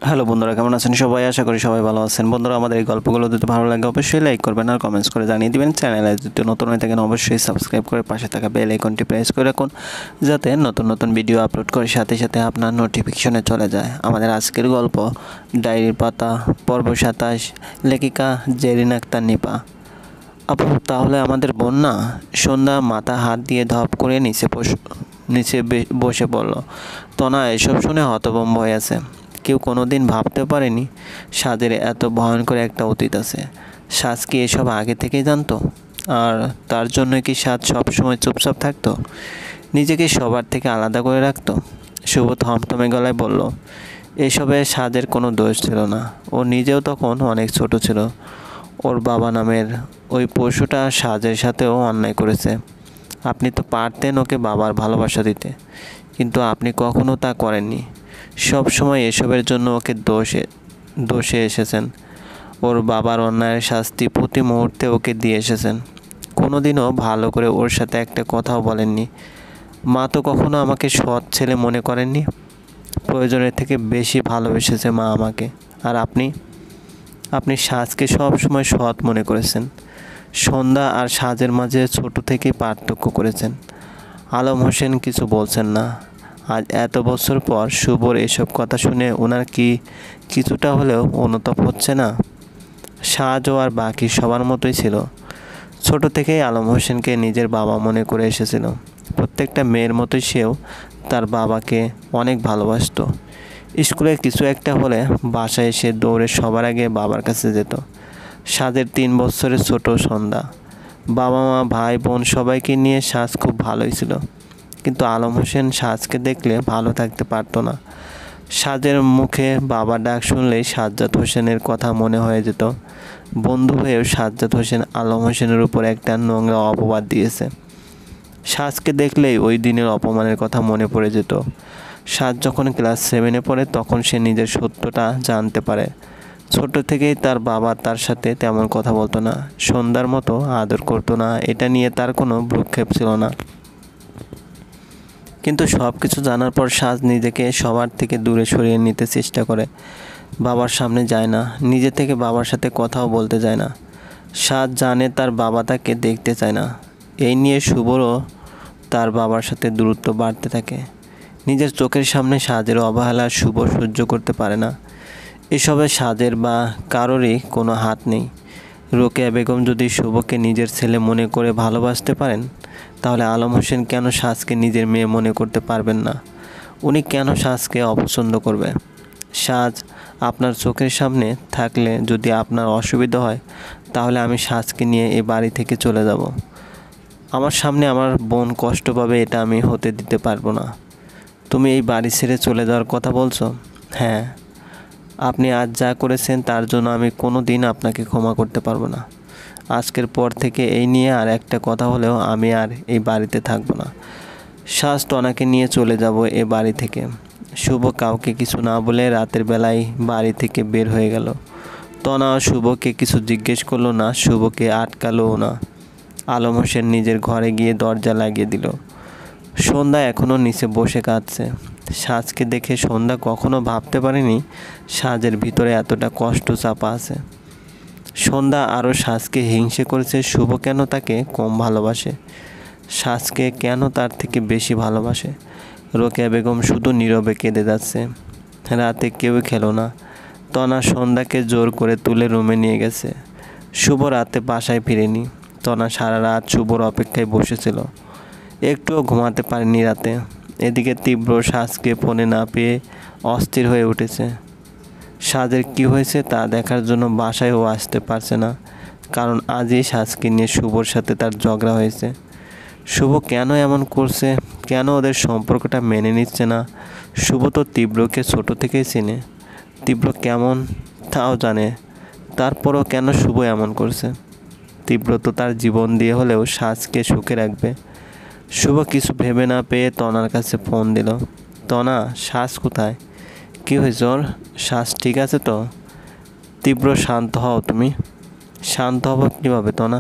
Hello বন্ধুরা, কেমন আছেন সবাই? আশা করি সবাই ভালো আছেন। বন্ধুরা, আমাদের এই গল্পগুলো যদি ভালো লাগে অবশ্যই লাইক করবেন আর কমেন্টস করে জানিয়ে দিবেন। চ্যানেলে যদি নতুন হয়ে থাকেন অবশ্যই সাবস্ক্রাইব করে পাশে থাকা বেল আইকনটি প্রেস করে রাখুন, যাতে নতুন নতুন ভিডিও আপলোড করে সাথে সাথে আপনার নোটিফিকেশনে চলে যায়। আমাদের আজকের গল্প ডায়েরির পাতা, পর্ব 27, লেখিকা জেরিন আক্তার নিপা। আপু, তাহলে আমাদের বোন না? সন্ধ্যা মাথা হাত দিয়ে ধপ করে নিচে বসে পড়ল। তনা এসব শুনে হতভম্ব হয়ে আছে। কেউ কোনোদিন ভাবতে পারেনি সাজের এত ভয়ঙ্কর একটা অতীত আছে। সাজ কি এসব আগে থেকেই জানতো? আর তার জন্য কি সাজ সবসময় চুপচাপ থাকতো, নিজেকে সবার থেকে আলাদা করে রাখতো? শুভ থমথমে গলায় বলল, এসবে সাজের কোনো দোষ ছিল না। ও নিজেও তখন অনেক ছোট ছিল। ওর বাবা নামের ওই পশুটা সাজের সাথেও অন্যায় করেছে। আপনি তো পারতেন ওকে বাবার ভালোবাসা দিতে, কিন্তু আপনি কখনো তা করেননি। সব সময় এসবের জন্য ওকে দোষে এসেছেন। ওর বাবার অন্যায়ের শাস্তি প্রতি মুহূর্তে ওকে দিয়ে এসেছেন। কোনোদিনও ভালো করে ওর সাথে একটা কথাও বলেননি। মা তো কখনো আমাকে সৎ ছেলে মনে করেননি। প্রয়োজনের থেকে বেশি ভালোবেসেছে মা আমাকে। আর আপনি সাজকে সব সময় সৎ মনে করেছেন। সন্ধ্যা আর সাজের মাঝে ছোট থেকেই পার্থক্য করেছেন। আলম হোসেন কিছু বলছেন না। আজ এত বছর পর শুভর এসব কথা শুনে ওনার কি কিছুটা হলেও অনুতাপ হচ্ছে না? সাজও আর বাকি সবার মতোই ছিল। ছোট থেকেই আলম হোসেনকে নিজের বাবা মনে করে এসেছিল। প্রত্যেকটা মেয়ের মতোই সেও তার বাবাকে অনেক ভালোবাসতো। স্কুলে কিছু একটা হলে বাসায় এসে দৌড়ে সবার আগে বাবার কাছে যেত। সাজের 3 বছরের ছোট সন্ধ্যা, বাবা মা ভাই বোন সবাইকে নিয়ে সাজ খুব ভালোই ছিল। কিন্তু আলম হোসেন সাজকে দেখলে ভালো থাকতে পারতো না। সাজের মুখে বাবার ডাক শুনলেই সাজ্জাদ হোসেনের কথা মনে হয়ে যেত। বন্ধু হয়েও সাজ্জাদ হোসেন আলম হোসেনের উপর একটা নোংরা অপবাদ দিয়েছে। সাজকে দেখলেই ওই দিনের অপমানের কথা মনে পড়ে যেত। সাজ যখন ক্লাস 7-এ পড়ে তখন সে নিজের সত্যটা জানতে পারে। ছোট থেকেই তার বাবা তার সাথে তেমন কথা বলতো না, সন্ধ্যার মতো আদর করতো না। এটা নিয়ে তার কোনো ভ্রুক্ষেপ ছিল না। কিন্তু সব কিছু জানার পর সাজ নিজেকে সবার থেকে দূরে সরিয়ে নিতে চেষ্টা করে। বাবার সামনে যায় না, নিজে থেকে বাবার সাথে কথাও বলতে যায় না। সাজ জানে তার বাবা তাকে দেখতে চায় না। এই নিয়ে শুভরও তার বাবার সাথে দূরত্ব বাড়তে থাকে। নিজের চোখের সামনে সাজের অবহেলা শুভ সহ্য করতে পারে না। এসবে সাজের বা কারোরই কোনো হাত নেই। রোকেয়া বেগম যদি শুভকে নিজের ছেলে মনে করে ভালোবাসতে পারেন, তাহলে আলম হোসেন কেন সাজকে নিজের মেয়ে মনে করতে পারবেন না? উনি কেন সাজকে অপছন্দ করবে? সাজ আপনার চোখের সামনে থাকলে যদি আপনার অসুবিধা হয়, তাহলে আমি সাজকে নিয়ে এই বাড়ি থেকে চলে যাব। আমার সামনে আমার বোন কষ্ট পাবে, এটা আমি হতে দিতে পারবো না। তুমি এই বাড়ি ছেড়ে চলে যাওয়ার কথা বলছো? হ্যাঁ, আপনি আজ যা করেছেন তার জন্য আমি কোনো দিন আপনাকে ক্ষমা করতে পারবো না। আজকের পর থেকে এই নিয়ে আর একটা কথা হলেও আমি আর এই বাড়িতে থাকবো না। সাজ তনাকে নিয়ে চলে যাব এ বাড়ি থেকে। শুভ কাউকে কিছু না বলে রাতের বেলায় বাড়ি থেকে বের হয়ে গেল। তনা শুভকে কিছু জিজ্ঞেস করলো না, শুভকে আটকালোও না। আলম হোসেন নিজের ঘরে গিয়ে দরজা লাগিয়ে দিল। সন্ধ্যা এখনও নিচে বসে কাঁদছে। সাজকে দেখে সন্ধ্যা কখনো ভাবতে পারেনি সাজের ভিতরে এতটা কষ্ট চাপা আছে। সন্ধ্যা আরও সাজকে হিংসে করেছে। শুভ কেন তাকে কম ভালোবাসে? সাজকে কেন তার থেকে বেশি ভালোবাসে? রোকেয়া বেগম শুধু নীরবে কেঁদে যাচ্ছে। রাতে কেউ খেলো না। তনা সন্ধ্যাকে জোর করে তুলে রুমে নিয়ে গেছে। শুভ রাতে বাসায় ফিরেনি। তনা সারা রাত শুভর অপেক্ষায় বসেছিল। একটুও ঘুমাতে পারেনি রাতে। এদিকে তীব্র সাজকে ফোনে না পেয়ে অস্থির হয়ে উঠেছে। সাজের কি হয়েছে তা দেখার জন্য বাসায়ও আসতে পারছে না, কারণ আজই সাজকে নিয়ে শুভর সাথে তার ঝগড়া হয়েছে। শুভ কেন এমন করছে? কেন ওদের সম্পর্কটা মেনে নিচ্ছে না? শুভ তো তীব্রকে ছোট থেকেই চেনে। তীব্র কেমন তাও জানে, তারপরও কেন শুভ এমন করছে? তীব্র তো তার জীবন দিয়ে হলেও সাজকে সুখে রাখবে। শুভ কিছু ভেবে না পেয়ে তনার কাছে ফোন দিল। তনা, সাজ কোথায়? কী হয়েছে ওর? শ্বাস ঠিক আছে তো? তীব্র, শান্ত হও তুমি। শান্ত হব কীভাবে তনা?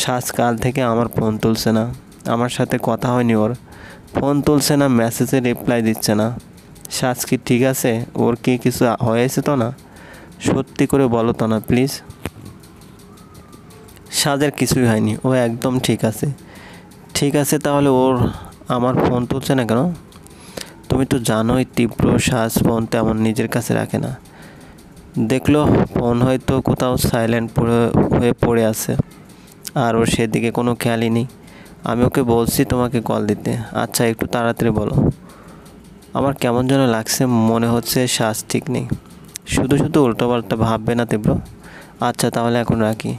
শ্বাস কাল থেকে আমার ফোন তুলছে না, আমার সাথে কথা হয়নি ওর। ফোন তুলছে না, মেসেজে রিপ্লাই দিচ্ছে না। সাজ কি ঠিক আছে? ওর কি কিছু হয়েছে তো না? সত্যি করে বলো তো না প্লিজ। সাজের কিছুই হয়নি, ও একদম ঠিক আছে। ঠিক আছে তাহলে ওর আমার ফোন তুলছে না কেন? তুমি তো জানোই তীব্র সাজ ফোন তেমন নিজের কাছে রাখে না। দেখলো ফোন হয়তো কোথাও সাইলেন্ট হয়ে পড়ে আছে, আর ওর সেদিকে কোনো খেয়ালই নেই। আমি ওকে বলছি তোমাকে কল দিতে। আচ্ছা একটু তাড়াতাড়ি বলো। আমার কেমন যেন লাগছে, মনে হচ্ছে শ্বাস ঠিক নেই। শুধু শুধু উল্টোপাল্টা ভাববে না তীব্র। আচ্ছা তাহলে এখন রাখি।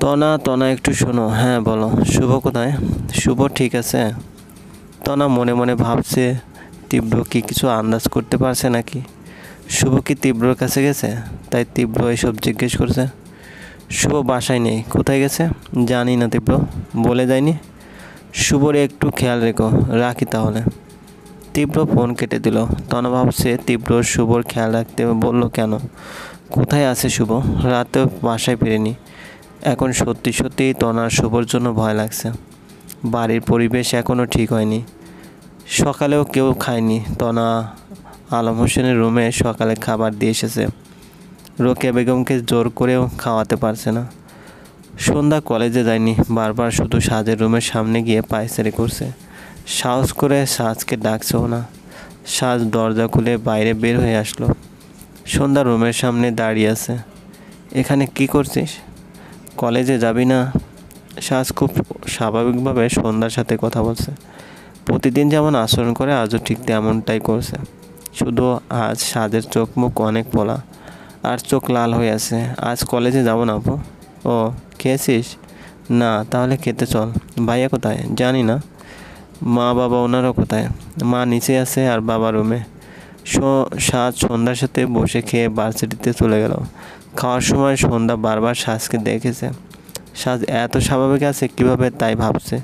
তনা একটু শোনো। হ্যাঁ বলো। শুভ কোথায়? শুভ ঠিক আছে? তনা মনে মনে ভাবছে তীব্র কি কিছু আন্দাজ করতে পারছে নাকি। শুভ কি তীব্রর কাছে গেছে, তাই তীব্র এসব জিজ্ঞেস করছে? শুভ বাসায় নেই। কোথায় গেছে? জানি না তীব্র, বলে যায়নি। শুভর একটু খেয়াল রেখো। রাখি তাহলে। তীব্র ফোন কেটে দিল। তনা ভাবছে তীব্র শুভর খেয়াল রাখতে বলল কেন? কোথায় আছে শুভ? রাতেও বাসায় ফিরেনি। এখন সত্যি সত্যিই তনার শুভর জন্য ভয় লাগছে। বাড়ির পরিবেশ এখনও ঠিক হয়নি। সকালেও কেউ খায়নি। তনা আলম হোসেনের রুমে সকালে খাবার দিয়ে এসেছে। রোকেয়া বেগমকে জোর করেও খাওয়াতে পারছে না। সন্ধ্যা কলেজে যায়নি, বারবার শুধু সাজের রুমের সামনে গিয়ে পায়চারি করছে। সাহস করে সাজকে ডাকছেও না। সাজ দরজা খুলে বাইরে বের হয়ে আসলো। সন্ধ্যা রুমের সামনে দাঁড়িয়ে আছে। এখানে কি করছিস? কলেজে যাবি না? সাজ খুব স্বাভাবিকভাবে সন্ধ্যার সাথে কথা বলছে। প্রতিদিন যেমন আচরণ করে আজও ঠিক তেমনটাই করছে। শুধু আজ সাজের চোখ মুখ অনেক ফোলা, আর চোখ লাল হয়ে আছে। আজ কলেজে যাব না আপু। ও, খেয়েছিস? না, তাহলে খেতে চল। ভাইয়া কোথায়? জানি না। মা বাবা ওনারা কোথায়? মা নিচে আছে আর বাবা রুমে। সাজ সন্ধ্যার সাথে বসে খেয়ে ভার্সিটিতে চলে গেল। খাওয়ার সময় সন্ধ্যা বারবার সাজকে দেখেছে। সাজ এত স্বাভাবিক আছে কীভাবে তাই ভাবছে।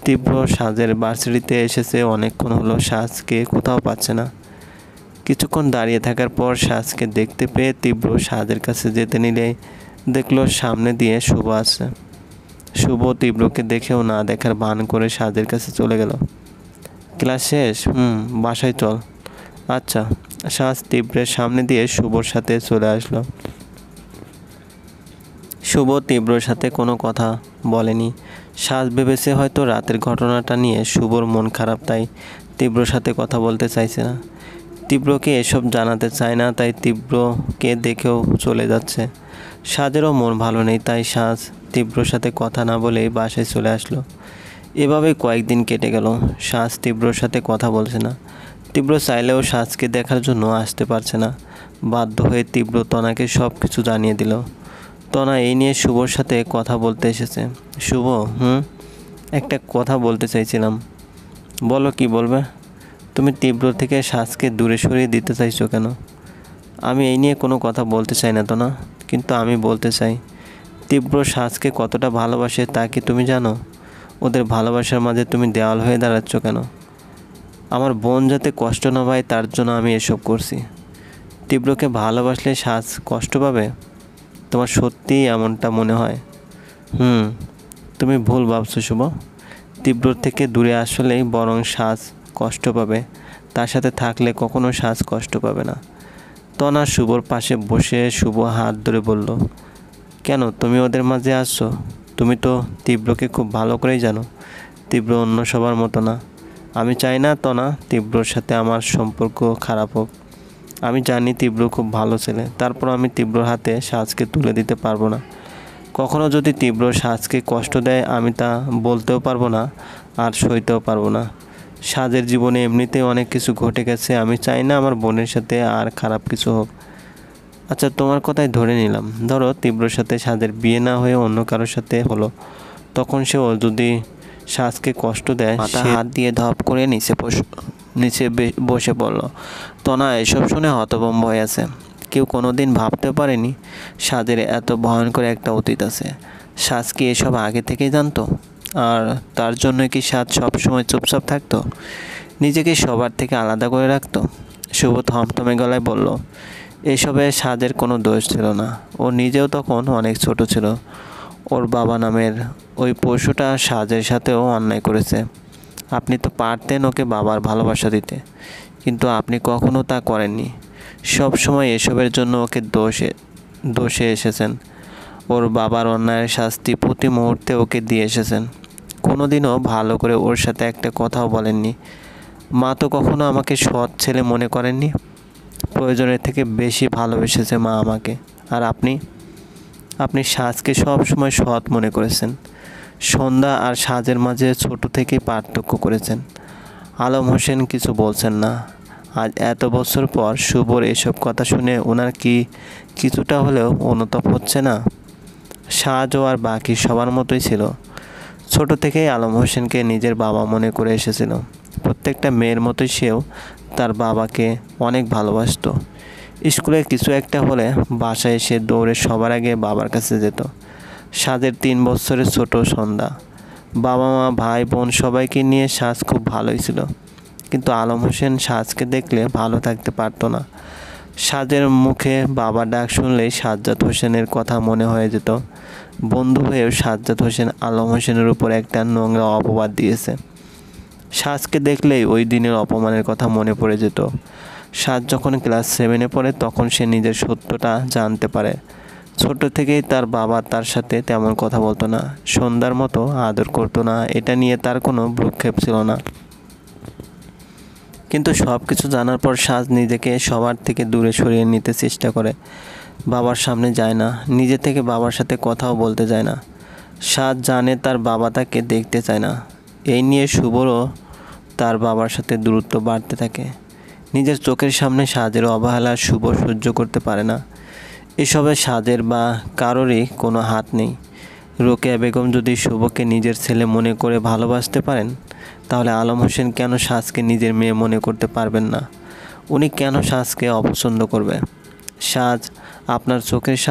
তীব্র সাজের ভার্সিটিতে এসেছে অনেকক্ষণ হলো, সাজকে কোথাও পাচ্ছে না। কিছুক্ষণ দাঁড়িয়ে থাকার পর সাজকে দেখতে পেয়ে তীব্র সাজের কাছে যেতে নিলেই দেখলো সামনে দিয়ে শুভ আছে। শুভ তীব্রকে দেখেও না দেখার ভান করে সাজের কাছে চলে গেল। ক্লাস শেষ? বাসায় চল। আচ্ছা। সাজ তীব্রের সামনে দিয়ে শুভর সাথে চলে আসলো। শুভ তীব্রর সাথে কোনো কথা বলেনি। সাজ ভেবেছে হয়তো রাতের ঘটনাটা নিয়ে শুভর মন খারাপ, তাই তীব্রর সাথে কথা বলতে চাইছে না। তীব্রকে এসব জানাতে চায় না, তাই তীব্রকে দেখেও চলে যাচ্ছে। সাজেরও মন ভালো নেই, তাই সাজ তীব্রর সাথে কথা না বলেই বাসায় চলে আসলো। এভাবেই কয়েকদিন কেটে গেল। সাজ তীব্রর সাথে কথা বলছে না। তীব্র চাইলেও সাজকে দেখার জন্য আসতে পারছে না। বাধ্য হয়ে তীব্র তনাকে সব কিছু জানিয়ে দিল। তনা এই নিয়ে শুভর সাথে কথা বলতে এসেছে। শুভ, একটা কথা বলতে চাইছিলাম। বলো, কি বলবে? তুমি তীব্র থেকে সাজকে দূরে সরিয়ে দিতে চাইছো কেন? আমি এই নিয়ে কোনো কথা বলতে চাই না তনা, কিন্তু আমি বলতে চাই তীব্র সাজকে কতটা ভালোবাসে তা কি তুমি জানো? ওদের ভালোবাসার মাঝে তুমি দেওয়াল হয়ে দাঁড়াচ্ছ কেন? আমার বোন যাতে কষ্ট না পায় তার জন্য আমি এসব করছি। তীব্রকে ভালোবাসলে সাজ কষ্ট পাবে? তোমার সত্যিই এমনটা মনে হয়? তুমি ভুল ভাবছো শুভ। তীব্র থেকে দূরে আসলেই বরং সাজ কষ্ট পাবে, তার সাথে থাকলে কখনো সাজ কষ্ট পাবে না। তনা শুভর পাশে বসে শুভ হাত ধরে বলল, কেন তুমি ওদের মাঝে আসছো? তুমি তো তীব্রকে খুব ভালো করেই জানো। তীব্র অন্য সবার মতো না। আমি চাই না তনা তীব্রর সাথে আমার সম্পর্ক খারাপ হোক। আমি জানি তীব্র খুব ভালো ছেলে, তারপর আমি তীব্রর হাতে সাজকে তুলে দিতে পারবো না। কখনো যদি তীব্র সাজকে কষ্ট দেয় আমি তা বলতেও পারবো না, আর সইতেও পারবো না। সাজের জীবনে এমনিতেই অনেক কিছু ঘটে গেছে, আমি চাই না আমার বোনের সাথে আর খারাপ কিছু হোক। আচ্ছা তোমার কথাই ধরে নিলাম, ধরো তীব্রর সাথে সাজের বিয়ে না হয়ে অন্য কারোর সাথে হলো, তখন সেও যদি সাজকে কষ্ট দেয়, মাথা হাত দিয়ে ধপ করে নিচে বসে পড়ল। তনা এসব শুনে হতভম্ব হয়ে আছে। কেউ কোনোদিন ভাবতে পারেনি সাজের এত ভয়ঙ্কর একটা অতীত আছে। সাজ কি এসব আগে থেকেই জানতো? আর তার জন্য কি সাজ সবসময় চুপচাপ থাকতো, নিজেকে সবার থেকে আলাদা করে রাখতো? শুভ থমথমে গলায় বলল, এসবে সাজের কোনো দোষ ছিল না। ও নিজেও তখন অনেক ছোট ছিল। ওর বাবা নামের ওই পশুটা সাজের সাথেও অন্যায় করেছে। আপনি তো পারতেন ওকে বাবার ভালোবাসা দিতে, কিন্তু আপনি কখনো তা করেননি। সব সময় এসবের জন্য ওকে দোষে এসেছেন। ওর বাবার অন্যায়ের শাস্তি প্রতি মুহূর্তে ওকে দিয়ে এসেছেন। কোনোদিনও ভালো করে ওর সাথে একটা কথাও বলেননি। মা তো কখনো আমাকে সৎ ছেলে মনে করেননি। প্রয়োজনের থেকে বেশি ভালোবেসেছে মা আমাকে। আর আপনি সাজকে সব সময় সৎ মনে করেছেন। সন্ধ্যা আর সাজের মাঝে ছোট থেকেই পার্থক্য করেছেন। আলম হোসেন কিছু বলছেন না। আজ এত বছর পর শুভর এসব কথা শুনে ওনার কি কিছুটা হলেও অনুতাপ হচ্ছে না? সাজও আর বাকি সবার মতোই ছিল। ছোট থেকেই আলম হোসেনকে নিজের বাবা মনে করে এসেছিল। প্রত্যেকটা মেয়ের মতোই সেও তার বাবাকে অনেক ভালোবাসতো। স্কুলে কিছু একটা হলে বাসায় এসে দৌড়ে সবার আগে বাবার কাছে যেত। সাজের 3 বছরের ছোট সন্ধ্যা, বাবা মা ভাই বোন সবাইকে নিয়ে সাজ খুব ভালোই ছিল। কিন্তু আলম হোসেন সাজকে দেখলে ভালো থাকতে পারতো না। সাজের মুখে বাবা ডাক শুনলেই সাজ্জাদ হোসেনের কথা মনে হয়ে যেত। বন্ধু হয়েও সাজ্জাদ হোসেন আলম হোসেনের উপর একটা নোংরা অপবাদ দিয়েছে। সাজকে দেখলেই ওই দিনের অপমানের কথা মনে পড়ে যেত। সাজ যখন ক্লাস 7-এ পড়ে তখন সে নিজের সত্যটা জানতে পারে। ছোট থেকেই তার বাবা তার সাথে তেমন কথা বলতো না, সন্ধ্যার মতো আদর করতো না, এটা নিয়ে তার কোনো ভ্রুক্ষেপ ছিল না। কিন্তু সব কিছু জানার পর সাজ নিজেকে সবার থেকে দূরে সরিয়ে নিতে চেষ্টা করে। বাবার সামনে যায় না, নিজে থেকে বাবার সাথে কথাও বলতে যায় না। সাজ জানে তার বাবা তাকে দেখতে চায় না। এই নিয়ে শুভরও তার বাবার সাথে দূরত্ব বাড়তে থাকে। নিজের চোখের সামনে সাজের অবহেলা শুভ সহ্য করতে পারে না। এসবে সাজের বা কারোরই কোনো হাত নেই। রোকেয়া বেগম যদি শুভকে নিজের ছেলে মনে করে ভালোবাসতে পারেন, তাহলে আলম হোসেন কেন সাজকে নিজের মেয়ে মনে করতে পারবেন না? উনি কেন সাজকে অপছন্দ করবে? সাজ আপনার চোখের সামনে